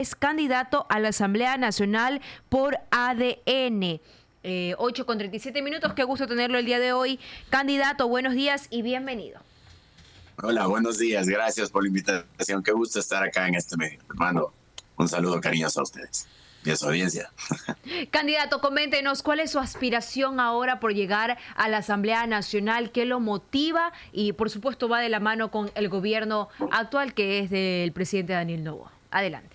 Es candidato a la Asamblea Nacional por ADN. 8:37. Qué gusto tenerlo el día de hoy. Candidato, buenos días y bienvenido. Hola, buenos días. Gracias por la invitación. Qué gusto estar acá en este medio. Hermano, un saludo cariñoso a ustedes y a su audiencia. Candidato, coméntenos cuál es su aspiración ahora por llegar a la Asamblea Nacional, qué lo motiva y por supuesto va de la mano con el gobierno actual que es del presidente Daniel Noboa. Adelante.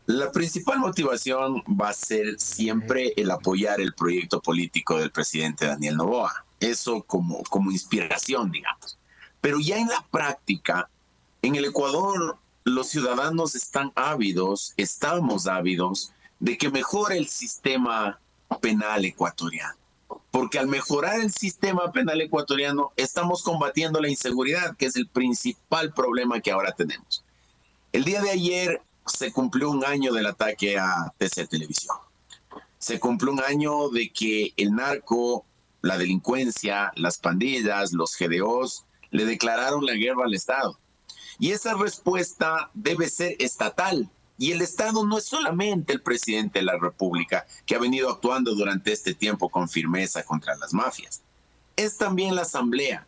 La principal motivación va a ser siempre el apoyar el proyecto político del presidente Daniel Noboa. Eso como inspiración, digamos. Pero ya en la práctica, en el Ecuador, los ciudadanos estamos ávidos de que mejore el sistema penal ecuatoriano. Porque al mejorar el sistema penal ecuatoriano, estamos combatiendo la inseguridad, que es el principal problema que ahora tenemos. El día de ayer se cumplió un año del ataque a TC Televisión. Se cumplió un año de que el narco, la delincuencia, las pandillas, los GDOs le declararon la guerra al Estado. Y esa respuesta debe ser estatal. Y el Estado no es solamente el presidente de la República, que ha venido actuando durante este tiempo con firmeza contra las mafias. Es también la Asamblea,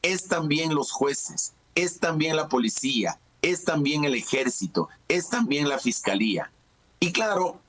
es también los jueces, es también la policía, es también el ejército, es también la fiscalía. Y claro,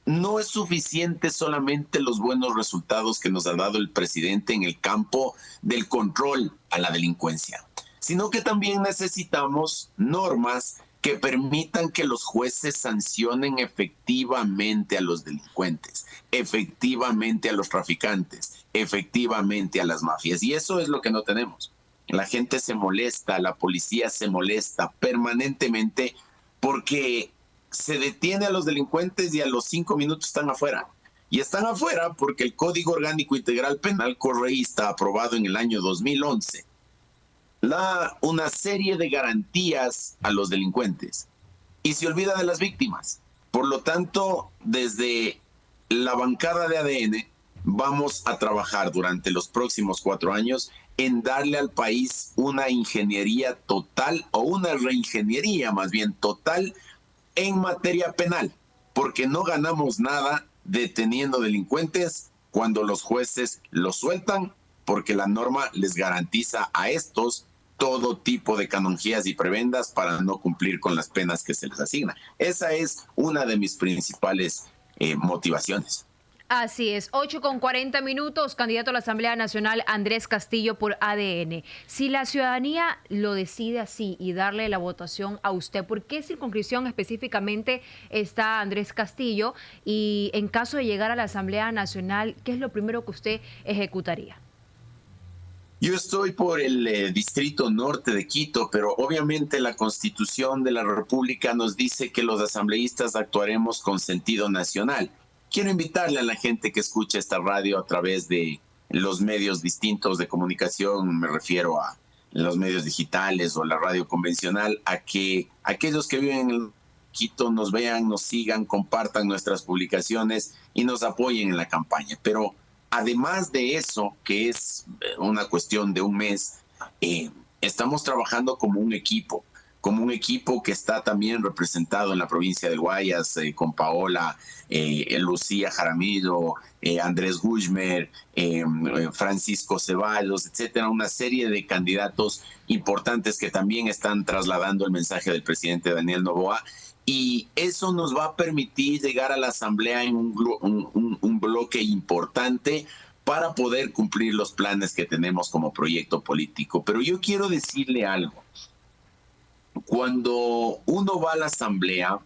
no es suficiente solamente los buenos resultados que nos ha dado el presidente en el campo del control a la delincuencia, sino que también necesitamos normas que permitan que los jueces sancionen efectivamente a los delincuentes, efectivamente a los traficantes, efectivamente a las mafias. Y eso es lo que no tenemos. La gente se molesta, la policía se molesta permanentemente porque se detiene a los delincuentes y a los 5 minutos están afuera. Y están afuera porque el Código Orgánico Integral Penal correísta, aprobado en el año 2011, da una serie de garantías a los delincuentes y se olvida de las víctimas. Por lo tanto, desde la bancada de ADN vamos a trabajar durante los próximos 4 años en darle al país una ingeniería total o una reingeniería más bien total en materia penal, porque no ganamos nada deteniendo delincuentes cuando los jueces los sueltan, porque la norma les garantiza a estos todo tipo de canonjías y prebendas para no cumplir con las penas que se les asigna. Esa es una de mis principales motivaciones. Así es, 8:40. Candidato a la Asamblea Nacional Andrés Castillo por ADN. Si la ciudadanía lo decide así y darle la votación a usted, ¿por qué circunscripción específicamente está Andrés Castillo? Y en caso de llegar a la Asamblea Nacional, ¿qué es lo primero que usted ejecutaría? Yo estoy por el distrito norte de Quito, pero obviamente la Constitución de la República nos dice que los asambleístas actuaremos con sentido nacional. Quiero invitarle a la gente que escucha esta radio a través de los medios distintos de comunicación, me refiero a los medios digitales o la radio convencional, a que aquellos que viven en Quito nos vean, nos sigan, compartan nuestras publicaciones y nos apoyen en la campaña. Pero además de eso, que es una cuestión de un mes, estamos trabajando como un equipo que está también representado en la provincia de Guayas, con Lucía Jaramillo, Andrés Guzmer, Francisco Ceballos, etcétera, una serie de candidatos importantes que también están trasladando el mensaje del presidente Daniel Noboa. Y eso nos va a permitir llegar a la Asamblea en un bloque importante para poder cumplir los planes que tenemos como proyecto político. Pero yo quiero decirle algo. Cuando uno va a la Asamblea,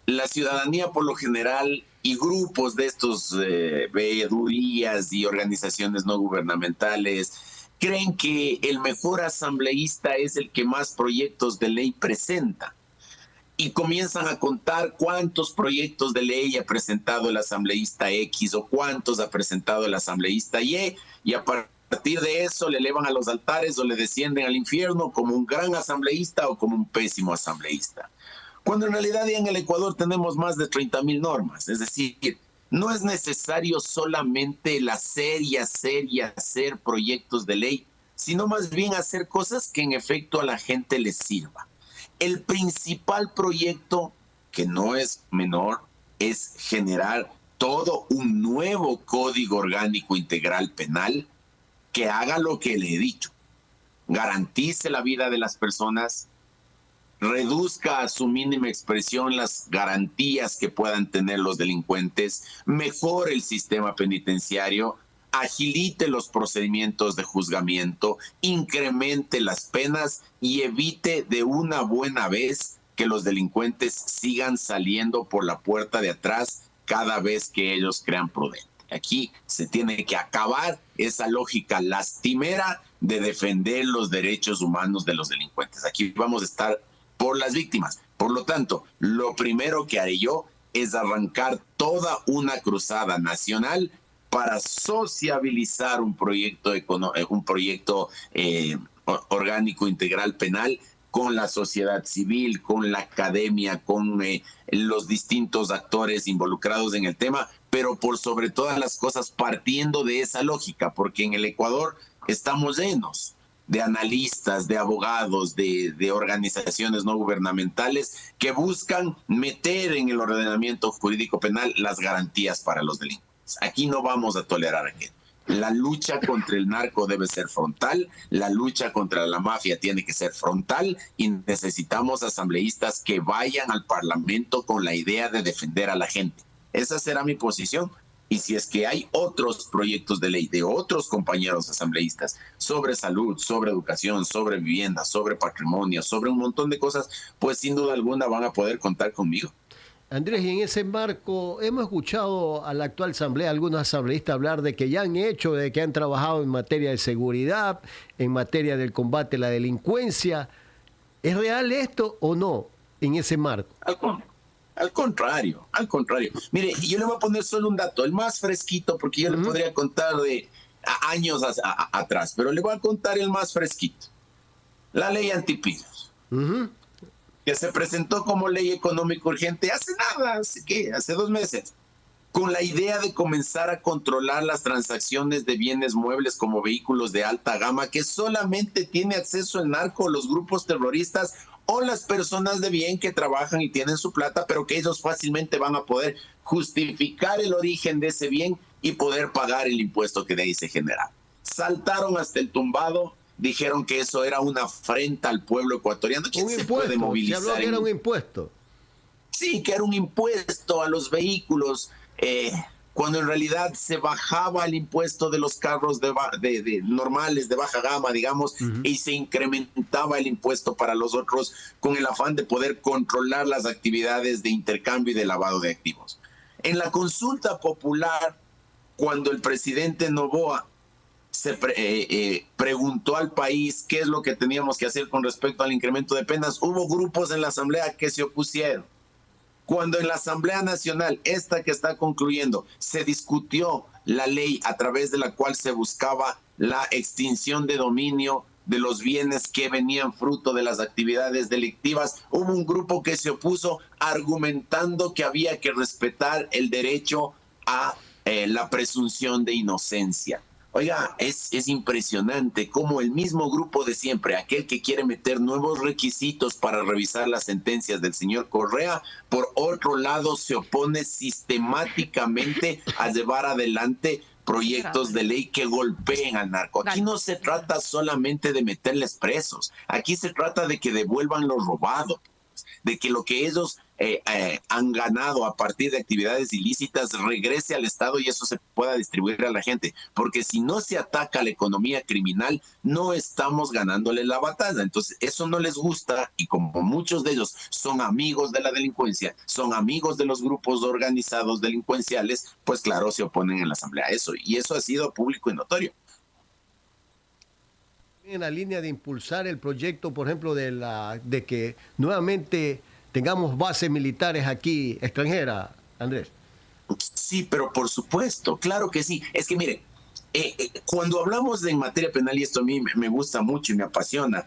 la ciudadanía por lo general y grupos de estos veedurías y organizaciones no gubernamentales creen que el mejor asambleísta es el que más proyectos de ley presenta y comienzan a contar cuántos proyectos de ley ha presentado el asambleísta X o cuántos ha presentado el asambleísta y a partir de eso le elevan a los altares o le descienden al infierno como un gran asambleísta o como un pésimo asambleísta. Cuando en realidad ya en el Ecuador tenemos más de 30,000 normas, es decir, no es necesario solamente el hacer y hacer y hacer proyectos de ley, sino más bien hacer cosas que en efecto a la gente les sirva. El principal proyecto que no es menor, es generar todo un nuevo código orgánico integral penal que haga lo que le he dicho, garantice la vida de las personas, reduzca a su mínima expresión las garantías que puedan tener los delincuentes, mejore el sistema penitenciario, agilite los procedimientos de juzgamiento, incremente las penas y evite de una buena vez que los delincuentes sigan saliendo por la puerta de atrás cada vez que ellos crean prudente. Aquí se tiene que acabar esa lógica lastimera de defender los derechos humanos de los delincuentes. Aquí vamos a estar por las víctimas. Por lo tanto, lo primero que haré yo es arrancar toda una cruzada nacional para sociabilizar un proyecto orgánico integral penal con la sociedad civil, con la academia, con los distintos actores involucrados en el tema, pero por sobre todas las cosas partiendo de esa lógica, porque en el Ecuador estamos llenos de analistas, de abogados, de organizaciones no gubernamentales que buscan meter en el ordenamiento jurídico penal las garantías para los delincuentes. Aquí no vamos a tolerar aquello. La lucha contra el narco debe ser frontal, la lucha contra la mafia tiene que ser frontal y necesitamos asambleístas que vayan al Parlamento con la idea de defender a la gente. Esa será mi posición. Y si es que hay otros proyectos de ley de otros compañeros asambleístas sobre salud, sobre educación, sobre vivienda, sobre patrimonio, sobre un montón de cosas, pues sin duda alguna van a poder contar conmigo. Andrés, y en ese marco hemos escuchado a la actual asamblea, algunos asambleístas hablar de que ya han hecho, de que han trabajado en materia de seguridad, en materia del combate a la delincuencia. ¿Es real esto o no en ese marco? Al contrario. Mire, yo le voy a poner solo un dato, el más fresquito, porque yo le podría contar de años atrás, pero le voy a contar el más fresquito. La ley antipinos, que se presentó como ley económica urgente hace nada, hace 2 meses, con la idea de comenzar a controlar las transacciones de bienes muebles como vehículos de alta gama, que solamente tiene acceso el narco, los grupos terroristas o las personas de bien que trabajan y tienen su plata, pero que ellos fácilmente van a poder justificar el origen de ese bien y poder pagar el impuesto que de ahí se genera. Saltaron hasta el tumbado, dijeron que eso era una afrenta al pueblo ecuatoriano. ¿Quién se puede movilizar? Se habló que era un impuesto. Sí, que era un impuesto a los vehículos, cuando en realidad se bajaba el impuesto de los carros normales, de baja gama, digamos, y se incrementaba el impuesto para los otros con el afán de poder controlar las actividades de intercambio y de lavado de activos. En la consulta popular, cuando el presidente Noboa se preguntó al país qué es lo que teníamos que hacer con respecto al incremento de penas, hubo grupos en la asamblea que se opusieron. Cuando en la Asamblea Nacional, esta que está concluyendo, se discutió la ley a través de la cual se buscaba la extinción de dominio de los bienes que venían fruto de las actividades delictivas, hubo un grupo que se opuso argumentando que había que respetar el derecho a la presunción de inocencia. Oiga, es impresionante cómo el mismo grupo de siempre, aquel que quiere meter nuevos requisitos para revisar las sentencias del señor Correa, por otro lado se opone sistemáticamente a llevar adelante proyectos de ley que golpeen al narco. Aquí no se trata solamente de meterles presos, aquí se trata de que devuelvan lo robado, de que lo que ellos han ganado a partir de actividades ilícitas regrese al Estado y eso se pueda distribuir a la gente, porque si no se ataca la economía criminal no estamos ganándole la batalla. Entonces eso no les gusta y como muchos de ellos son amigos de la delincuencia, son amigos de los grupos organizados delincuenciales, pues claro, se oponen en la asamblea a eso y eso ha sido público y notorio. En la línea de impulsar el proyecto, por ejemplo, de que nuevamente tengamos bases militares aquí extranjeras, Andrés. Sí, pero por supuesto, claro que sí. Es que mire, cuando hablamos de materia penal, y esto a mí me gusta mucho y me apasiona,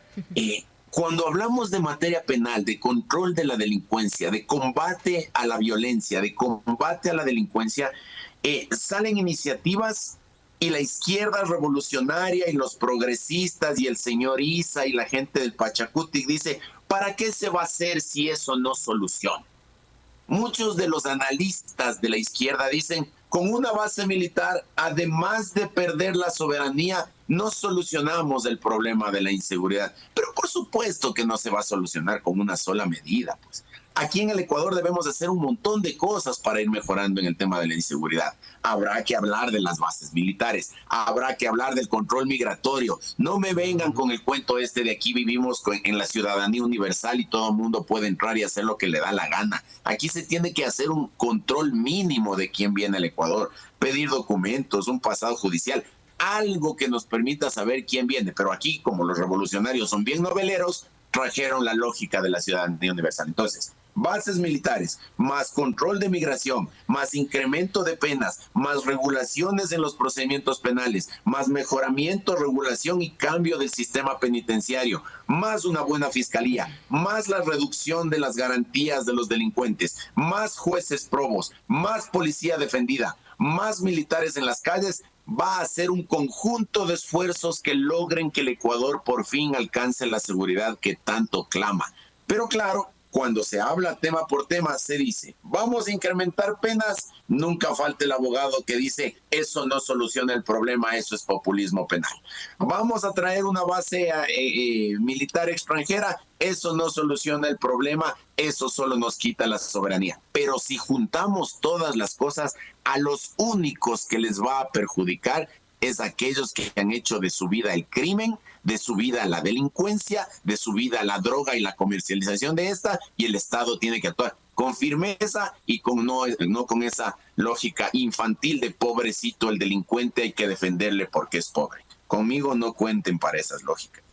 cuando hablamos de materia penal, de control de la delincuencia, de combate a la violencia, de combate a la delincuencia, salen iniciativas y la izquierda revolucionaria y los progresistas y el señor Isa y la gente del Pachacutic dice, ¿para qué se va a hacer si eso no soluciona? Muchos de los analistas de la izquierda dicen, con una base militar, además de perder la soberanía, no solucionamos el problema de la inseguridad. Pero por supuesto que no se va a solucionar con una sola medida, pues. Aquí en el Ecuador debemos hacer un montón de cosas para ir mejorando en el tema de la inseguridad. Habrá que hablar de las bases militares, habrá que hablar del control migratorio. No me vengan con el cuento de aquí vivimos en la ciudadanía universal y todo el mundo puede entrar y hacer lo que le da la gana. Aquí se tiene que hacer un control mínimo de quién viene al Ecuador, pedir documentos, un pasado judicial, algo que nos permita saber quién viene. Pero aquí, como los revolucionarios son bien noveleros, trajeron la lógica de la ciudadanía universal. Entonces, bases militares, más control de migración, más incremento de penas, más regulaciones en los procedimientos penales, más mejoramiento, regulación y cambio del sistema penitenciario, más una buena fiscalía, más la reducción de las garantías de los delincuentes, más jueces probos, más policía defendida, más militares en las calles. Va a ser un conjunto de esfuerzos que logren que el Ecuador por fin alcance la seguridad que tanto clama. Pero claro, cuando se habla tema por tema, se dice, vamos a incrementar penas, nunca falta el abogado que dice, eso no soluciona el problema, eso es populismo penal. Vamos a traer una base militar extranjera, eso no soluciona el problema, eso solo nos quita la soberanía. Pero si juntamos todas las cosas, a los únicos que les va a perjudicar es aquellos que han hecho de su vida el crimen, de su vida la delincuencia, de su vida la droga y la comercialización de esta, y el Estado tiene que actuar con firmeza y no con esa lógica infantil de pobrecito el delincuente, hay que defenderle porque es pobre. Conmigo no cuenten para esas lógicas.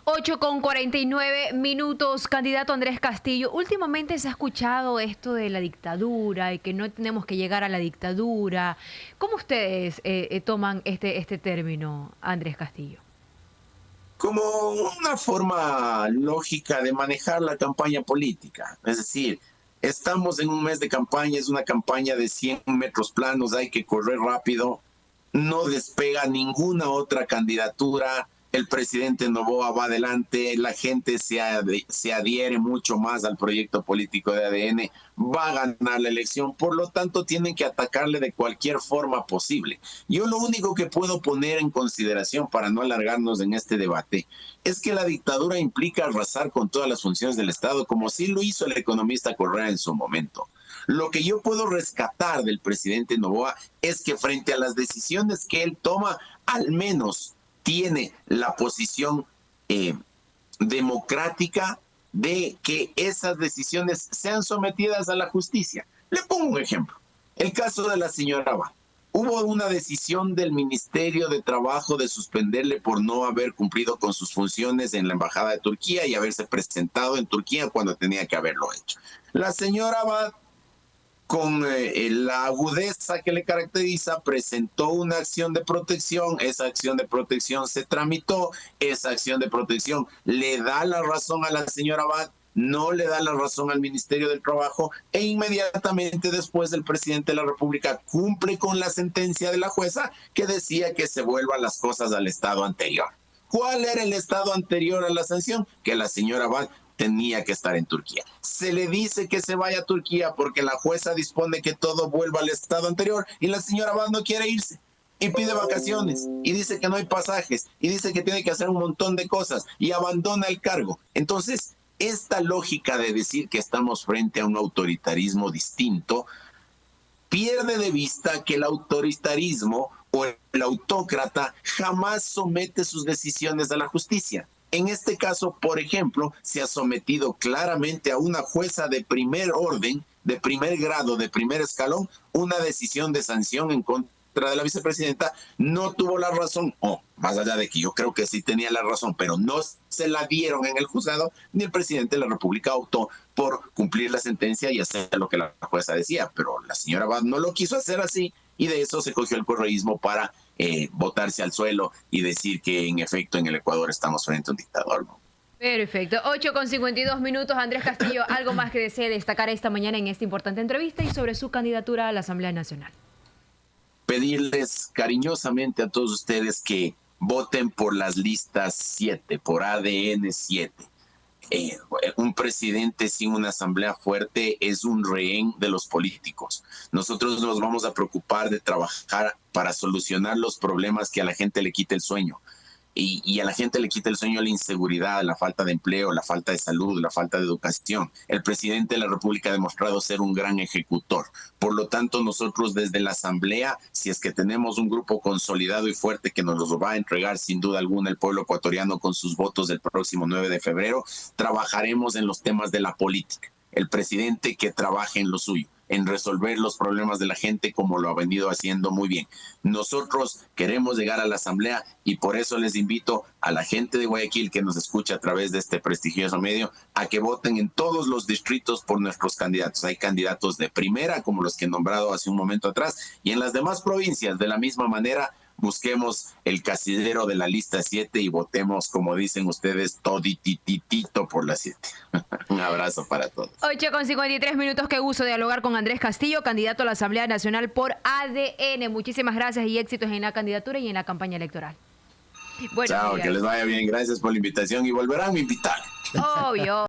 8:49, candidato Andrés Castillo. Últimamente se ha escuchado esto de la dictadura y que no tenemos que llegar a la dictadura. ¿Cómo ustedes toman este término, Andrés Castillo? Como una forma lógica de manejar la campaña política. Es decir, estamos en un mes de campaña, es una campaña de 100 metros planos, hay que correr rápido, no despega ninguna otra candidatura, el presidente Noboa va adelante, la gente se adhiere mucho más al proyecto político de ADN, va a ganar la elección, por lo tanto tienen que atacarle de cualquier forma posible. Yo lo único que puedo poner en consideración para no alargarnos en este debate es que la dictadura implica arrasar con todas las funciones del Estado, como sí lo hizo el economista Correa en su momento. Lo que yo puedo rescatar del presidente Noboa es que frente a las decisiones que él toma, al menos tiene la posición democrática de que esas decisiones sean sometidas a la justicia. Le pongo un ejemplo. El caso de la señora Abad. Hubo una decisión del Ministerio de Trabajo de suspenderle por no haber cumplido con sus funciones en la Embajada de Turquía y haberse presentado en Turquía cuando tenía que haberlo hecho. La señora Abad, con la agudeza que le caracteriza, presentó una acción de protección, esa acción de protección se tramitó, esa acción de protección le da la razón a la señora Abad, no le da la razón al Ministerio del Trabajo e inmediatamente después el presidente de la República cumple con la sentencia de la jueza que decía que se vuelvan las cosas al estado anterior. ¿Cuál era el estado anterior a la sanción? Que la señora Abad tenía que estar en Turquía. Se le dice que se vaya a Turquía porque la jueza dispone que todo vuelva al estado anterior y la señora Abad no quiere irse y pide vacaciones y dice que no hay pasajes y dice que tiene que hacer un montón de cosas y abandona el cargo. Entonces, esta lógica de decir que estamos frente a un autoritarismo distinto pierde de vista que el autoritarismo o el autócrata jamás somete sus decisiones a la justicia. En este caso, por ejemplo, se ha sometido claramente a una jueza de primer orden, de primer grado, de primer escalón, una decisión de sanción en contra de la vicepresidenta. No tuvo la razón, o más allá de que yo creo que sí tenía la razón, pero no se la dieron en el juzgado, ni el presidente de la República optó por cumplir la sentencia y hacer lo que la jueza decía. Pero la señora Abad no lo quiso hacer así y de eso se cogió el correísmo para botarse al suelo y decir que en efecto en el Ecuador estamos frente a un dictador, ¿no? Perfecto. 8:52, Andrés Castillo, algo más que desee destacar esta mañana en esta importante entrevista y sobre su candidatura a la Asamblea Nacional. Pedirles cariñosamente a todos ustedes que voten por las listas 7, por ADN 7. Un presidente sin una asamblea fuerte es un rehén de los políticos. Nosotros nos vamos a preocupar de trabajar para solucionar los problemas que a la gente le quita el sueño. Y a la gente le quita el sueño la inseguridad, la falta de empleo, la falta de salud, la falta de educación. El presidente de la República ha demostrado ser un gran ejecutor. Por lo tanto, nosotros desde la Asamblea, si es que tenemos un grupo consolidado y fuerte que nos lo va a entregar sin duda alguna el pueblo ecuatoriano con sus votos del próximo 9 de febrero, trabajaremos en los temas de la política. El presidente que trabaje en lo suyo, en resolver los problemas de la gente como lo ha venido haciendo muy bien. Nosotros queremos llegar a la Asamblea y por eso les invito a la gente de Guayaquil que nos escucha a través de este prestigioso medio a que voten en todos los distritos por nuestros candidatos. Hay candidatos de primera, como los que he nombrado hace un momento atrás, y en las demás provincias, de la misma manera, busquemos el casidero de la lista 7 y votemos, como dicen ustedes, todititito por la 7. Un abrazo para todos. 8:53. Qué gusto dialogar con Andrés Castillo, candidato a la Asamblea Nacional por ADN. Muchísimas gracias y éxitos en la candidatura y en la campaña electoral. Bueno, chao, que les vaya bien. Gracias por la invitación y volverán a invitar. Obvio.